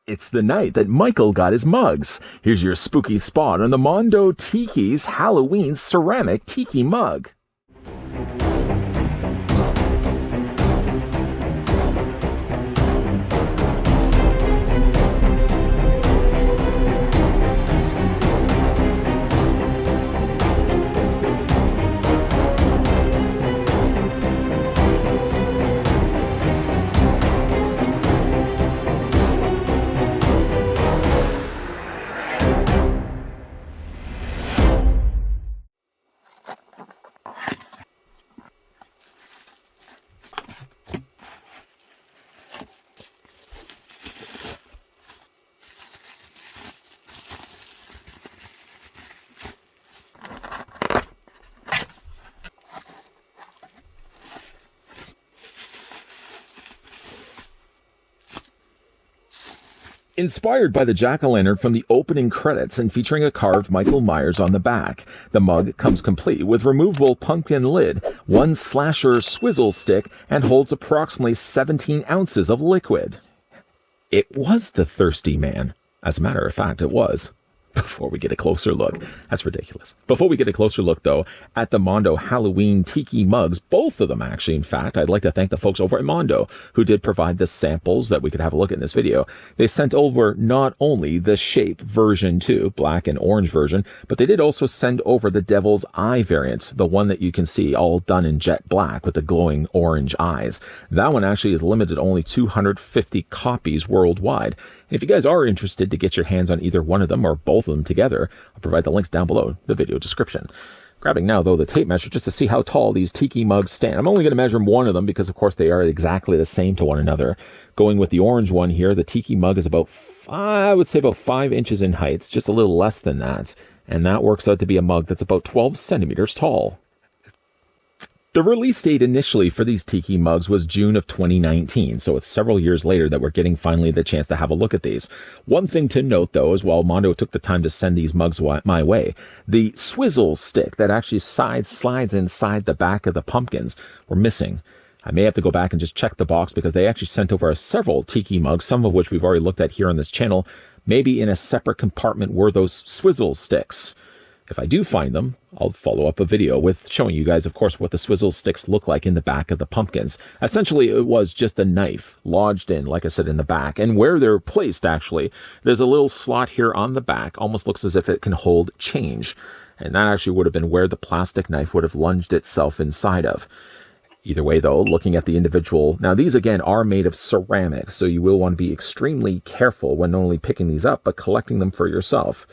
It's the night that Michael got his mugs. Here's your spooky spot on the Mondo Tiki's Halloween ceramic tiki mug. Inspired by the jack-o'-lantern from the opening credits and featuring a carved Michael Myers on the back, the mug comes complete with removable pumpkin lid, one slasher swizzle stick, and holds approximately 17 ounces of liquid. It was the Thirsty Man. As a matter of fact, it was. Before we get a closer look, that's ridiculous. Before we get a closer look, though, at the Mondo Halloween Tiki mugs, both of them actually, in fact, I'd like to thank the folks over at Mondo who did provide the samples that we could have a look at in this video. They sent over not only the shape version 2, black and orange version, but they did also send over the Devil's Eye variant, the one that you can see all done in jet black with the glowing orange eyes. That one actually is limited to only 250 copies worldwide. And if you guys are interested to get your hands on either one of them or both of them together, I'll provide the links down below the video description. Grabbing now, though, the tape measure just to see how tall these tiki mugs stand. I'm only going to measure one of them because, of course, they are exactly the same to one another. Going with the orange one here, the tiki mug is about, I would say about 5 inches in height. It's just a little less than that. And that works out to be a mug that's about 12 centimeters tall. The release date initially for these tiki mugs was June of 2019, so it's several years later that we're getting finally the chance to have a look at these. One thing to note, though, is while Mondo took the time to send these mugs my way, the swizzle stick that actually slides inside the back of the pumpkins were missing. I may have to go back and just check the box because they actually sent over several tiki mugs, some of which we've already looked at here on this channel. Maybe in a separate compartment were those swizzle sticks. If I do find them, I'll follow up a video with showing you guys, of course, what the swizzle sticks look like in the back of the pumpkins. Essentially, it was just a knife lodged in, like I said, in the back. And where they're placed, actually, there's a little slot here on the back. Almost looks as if it can hold change. And that actually would have been where the plastic knife would have lunged itself inside of. Either way, though, looking at the individual... Now, these, again, are made of ceramic, so you will want to be extremely careful when not only picking these up, but collecting them for yourself.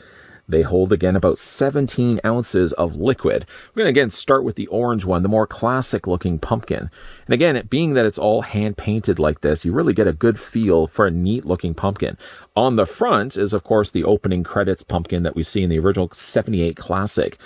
They hold, again, about 17 ounces of liquid. We're going to, again, start with the orange one, the more classic-looking pumpkin. And again, it being that it's all hand-painted like this, you really get a good feel for a neat-looking pumpkin. On the front is, of course, the opening credits pumpkin that we see in the original 78 classic.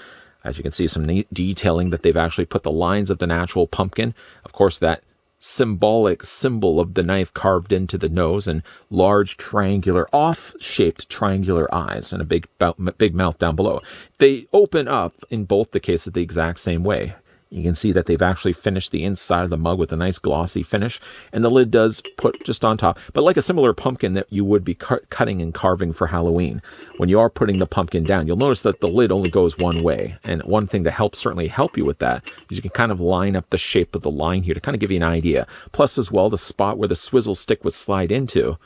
As you can see, some neat detailing that they've actually put the lines of the natural pumpkin. Of course, that symbolic symbol of the knife carved into the nose and large triangular, off-shaped triangular eyes and a big mouth down below. They open up in both the cases the exact same way. You can see that they've actually finished the inside of the mug with a nice glossy finish, and the lid does put just on top, but like a similar pumpkin that you would be cutting and carving for Halloween. When you are putting the pumpkin down, you'll notice that the lid only goes one way, and one thing to certainly help you with that is you can kind of line up the shape of the line here to kind of give you an idea. Plus, as well, the spot where the swizzle stick would slide into,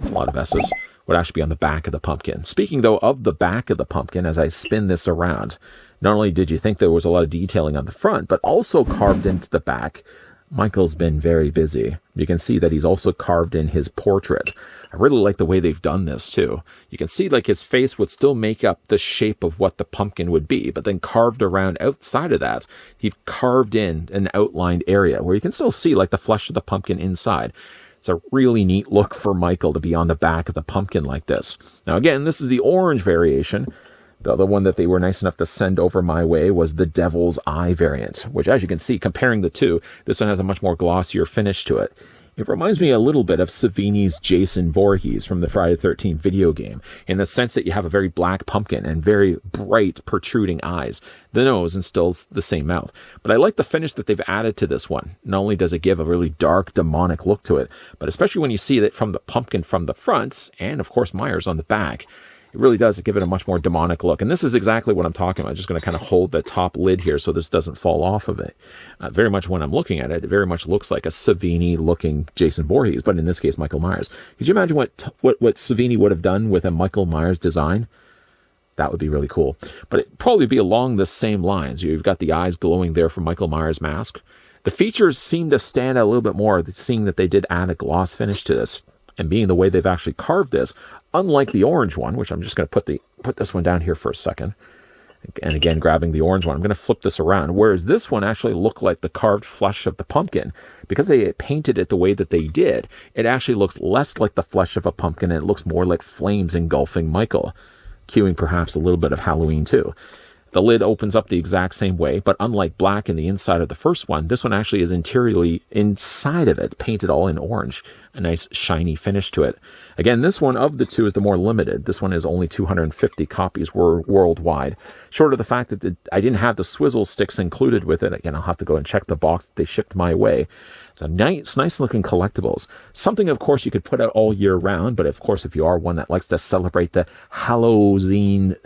it's a lot of S's, would actually be on the back of the pumpkin. Speaking, though, of the back of the pumpkin, as I spin this around, not only did you think there was a lot of detailing on the front, but also carved into the back, Michael's been very busy. You can see that he's also carved in his portrait. I really like the way they've done this, too. You can see, like, his face would still make up the shape of what the pumpkin would be, but then carved around outside of that, he's carved in an outlined area where you can still see, like, the flesh of the pumpkin inside. It's a really neat look for Michael to be on the back of the pumpkin like this. Now, again, this is the orange variation. The other one that they were nice enough to send over my way was the Devil's Eye variant, which, as you can see, comparing the two, this one has a much more glossier finish to it. It reminds me a little bit of Savini's Jason Voorhees from the Friday the 13th video game, in the sense that you have a very black pumpkin and very bright protruding eyes, the nose, and still the same mouth. But I like the finish that they've added to this one. Not only does it give a really dark, demonic look to it, but especially when you see it from the pumpkin from the front, and of course Myers on the back, it really does give it a much more demonic look. And this is exactly what I'm talking about. I'm just going to kind of hold the top lid here so this doesn't fall off of it. Very much when I'm looking at it, it very much looks like a Savini-looking Jason Voorhees, but in this case, Michael Myers. Could you imagine what Savini would have done with a Michael Myers design? That would be really cool. But it'd probably be along the same lines. You've got the eyes glowing there from Michael Myers' mask. The features seem to stand out a little bit more, seeing that they did add a gloss finish to this. And being the way they've actually carved this, unlike the orange one, which I'm just going to put this one down here for a second. And again, grabbing the orange one, I'm going to flip this around. Whereas this one actually looked like the carved flesh of the pumpkin. Because they painted it the way that they did, it actually looks less like the flesh of a pumpkin, and it looks more like flames engulfing Michael, cueing perhaps a little bit of Halloween too. The lid opens up the exact same way, but unlike black in the inside of the first one, this one actually is interiorly inside of it, painted all in orange. A nice shiny finish to it. Again, this one of the two is the more limited. This one is only 250 copies worldwide. Short of the fact that I didn't have the swizzle sticks included with it. Again, I'll have to go and check the box that they shipped my way. It's a nice looking collectibles. Something, of course, you could put out all year round, but of course, if you are one that likes to celebrate the Halloween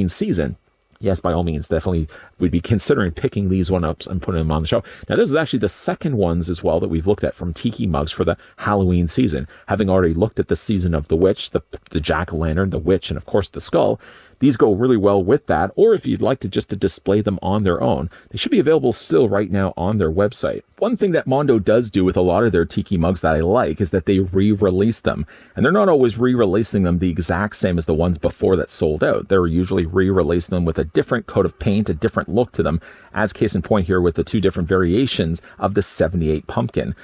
season, yes, by all means, definitely we'd be considering picking these one up and putting them on the show. Now, this is actually the second ones as well that we've looked at from Tiki mugs for the Halloween season. Having already looked at the season of the witch, the jack-o'-lantern, the witch, and of course the skull, these go really well with that. Or if you'd like to just to display them on their own, they should be available still right now on their website. One thing that Mondo does do with a lot of their Tiki mugs that I like is that they re-release them. And they're not always re-releasing them the exact same as the ones before that sold out. They're usually re-releasing them with a different coat of paint, a different look to them, as case in point here with the two different variations of the 78 pumpkin.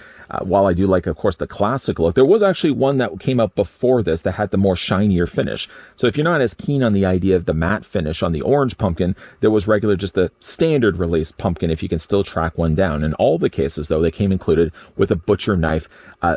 While I do like, of course, the classic look, there was actually one that came out before this that had the more shinier finish. So if you're not as keen on the idea of the matte finish on the orange pumpkin, there was just the standard release pumpkin if you can still track one down. In all the cases, though, they came included with a butcher knife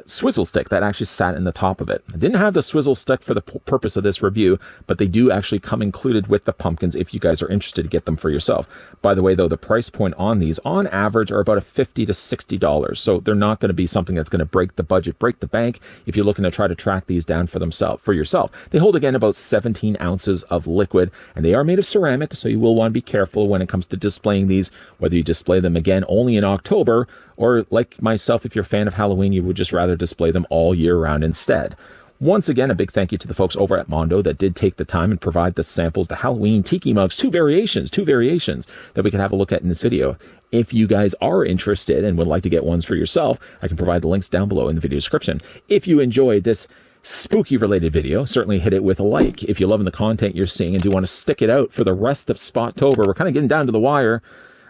swizzle stick that actually sat in the top of it. I didn't have the swizzle stick for the purpose of this review, but they do actually come included with the pumpkins if you guys are interested to get them for yourself. By the way, though, the price point on these, on average, are about $50 to $60. So they're not going to be something that's going to break the budget, break the bank, if you're looking to try to track these down for yourself. They hold, again, about 17 ounces of liquid, and they are made of ceramic, so you will want to be careful when it comes to displaying these, whether you display them again only in October, or like myself, if you're a fan of Halloween, you would just rather display them all year round instead. Once again, a big thank you to the folks over at Mondo that did take the time and provide the sample of the Halloween Tiki mugs, two variations that we can have a look at in this video. If you guys are interested and would like to get ones for yourself, I can provide the links down below in the video description. If you enjoyed this spooky related video, certainly hit it with a like. If you're loving the content you're seeing and do want to stick it out for the rest of Spottober, we're kind of getting down to the wire.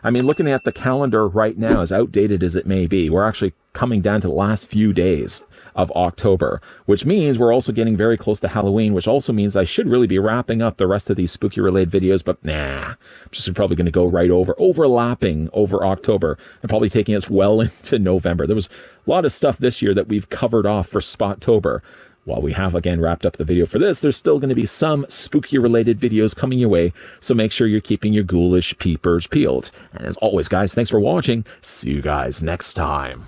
I mean, looking at the calendar right now, as outdated as it may be, we're actually coming down to the last few days of October, which means we're also getting very close to Halloween, which also means I should really be wrapping up the rest of these spooky related videos, but nah, I'm just probably going to go right overlapping over October and probably taking us well into November. There was a lot of stuff this year that we've covered off for Spottober. While we have, again, wrapped up the video for this, there's still going to be some spooky-related videos coming your way, so make sure you're keeping your ghoulish peepers peeled. And as always, guys, thanks for watching. See you guys next time.